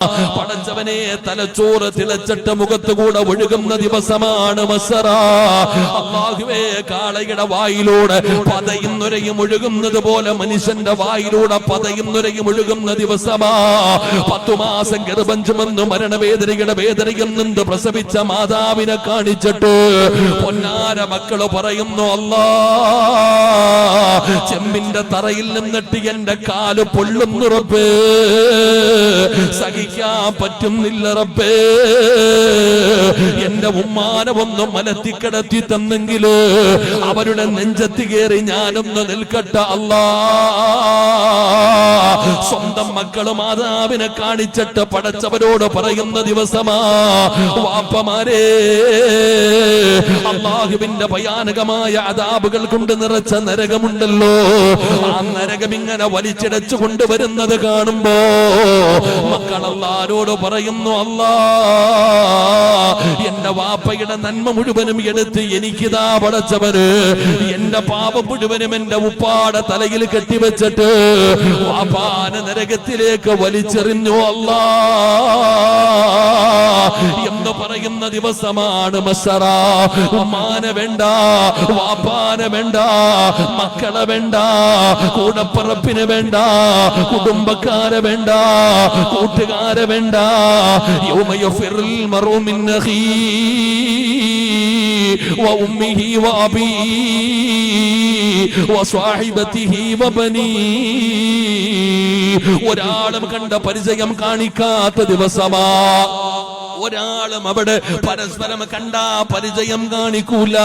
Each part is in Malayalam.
പടച്ചവനെ തലച്ചോറ് തിളച്ചിട്ട് മുഖത്തുകൂടെ ഒഴുകുന്ന ദിവസമാണ് മസ്സറ. അല്ലാഹുവേ, കാളയുടെ വായിലൂടെ പതയും നുരയും ഒഴുകുന്നത് പോലെ മനുഷ്യന്റെ വായിലൂടെ പതയും നുരയും ഒഴുകുന്ന ദിവസമാ. 10 മാസം ഗർഭം ചുമന്ന് മരണവേദനയുടെ വേദനയിൽ നിന്ന് പ്രസവിച്ച മാതാവിനെ കാണിച്ചിട്ട് പൊന്നാര മക്കള് പറയുന്നു, അല്ലാ, ചെമ്പിന്റെ തറയിൽ നിന്നിട്ട് എന്റെ കാല് പൊള്ളുന്നു റബ്ബേ, സഹിക്കാൻ പറ്റുന്നില്ല റബ്ബേ, എന്റെ ഉമ്മാനെ ഒന്ന് മലത്തിക്കിടത്തി തന്നെങ്കില് അവരുടെ നെഞ്ചത്ത് കയറി ഞാനൊന്ന് നിൽക്കട്ടെ അല്ലാ. സ്വന്തം മക്കള് മാതാവിനെ കാണിച്ചിട്ട് പടച്ചവരോട് പറയുന്ന ദിവസമാ. വാപ്പമാരെ, അല്ലാഹുവിന്റെ ഭയാനകമായ അദാബുകൾ കൊണ്ട് നിറച്ച നരകമുണ്ടല്ലോ, ആ നരകം ഇങ്ങനെ വലിച്ചിടച്ചു കൊണ്ടുവരുന്നത് കാണുമ്പോ മക്കൾ അല്ലാഹുവോട് പറയുന്നു, അല്ലാ, എന്റെ വാപ്പയുടെ നന്മ മുഴുവനും എടുത്ത് എനിക്കിതാ പടച്ചവന് എന്റെ പാപം മുഴുവനും എന്റെ ഉപ്പാടെ തലയിൽ കെട്ടിവെച്ചിട്ട് വാപ്പാനെ നരകത്തിലേക്ക് വലിച്ചെറിഞ്ഞു അല്ലാ എന്ന് പറയുന്ന ദിവസമാണ് മസ്സറ. ഉമ്മാനെ വേണ്ട, വാപ്പാനെ വേണ്ട, മക്കളെ വേണ്ട, കൂടപ്പറപ്പിനെ വേണ്ട, കുടുംബക്കാരെ വേണ്ട, കൂട്ടുകാരെ വേണ്ട. യൗമ യഫിറുൽ മർഉ മിൻ അഖീഹി വഉമ്മിഹി വഅബീഹി വസ്വാഹിബതിഹി വബനീഹി. ഒരാളും കണ്ട പരിചയം കാണിക്കാത്ത ദിവസമാ. ഒരാളും അവിടെ പരസ്പരം കണ്ടാ പരിചയം കാണിക്കൂല.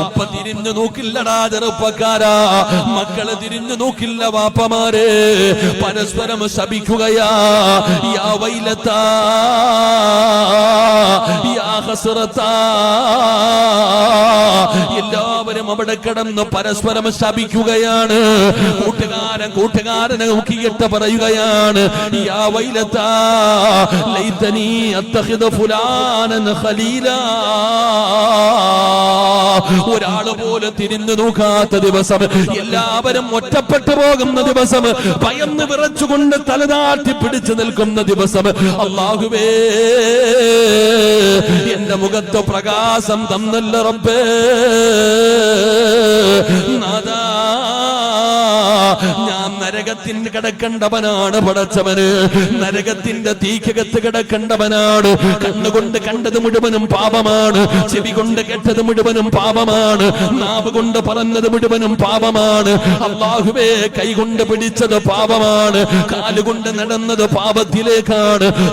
ഉപ്പ തിരിഞ്ഞു നോക്കില്ലടാ ചെറുപ്പക്കാരാ, മക്കള് തിരിഞ്ഞു നോക്കില്ല വാപ്പമാരെ, പരസ്പരം ശപിക്കുകയാ. യാ വൈലത്താ, യാ ഹസ്റത്താ. എല്ലാവരും അവിടെ കിടന്ന് പരസ്പരം ശപിക്കുകയാണ്. കൂട്ടുകാരനെ നോക്കിയിട്ട് പറയുകയാണ്, യാ വൈലത്താ ലൈതനി അത്തഖിദ ഫുലാനൻ ഖലീലാ. ഒരാള് പോലെ തിരിഞ്ഞു നോക്കാത്ത ദിവസം, എല്ലാവരും ഒറ്റപ്പെട്ടു പോകുന്ന ദിവസം, ഭയന്ന് വിറച്ചുകൊണ്ട് തലതാട്ടി പിടിച്ചു നിൽക്കുന്ന ദിവസം. അല്ലാഹുവേ, എന്റെ മുഖത്ത് പ്രകാശം തന്നല്ല റബ്ബേ, നാദാ, ഞാൻ നരകത്തിന് കിടക്കേണ്ടവനാണ് പടച്ചവന്, നരകത്തിന്റെ തീക്കകത്ത് കിടക്കേണ്ടവനാണ്. കണ്ണുകൊണ്ട് കണ്ടത് മുഴുവനും പാപമാണ്, ചെവി കൊണ്ട് കേട്ടത് മുഴുവനും പാപമാണ്, നാവ് കൊണ്ട് പറഞ്ഞത് മുഴുവനും പാപമാണ്. അല്ലാഹുവേ, കൈ കൊണ്ട് പിടിച്ചത് പാപമാണ്, കാലുകൊണ്ട് നടന്നത് പാപത്തിലേക്കാണ്.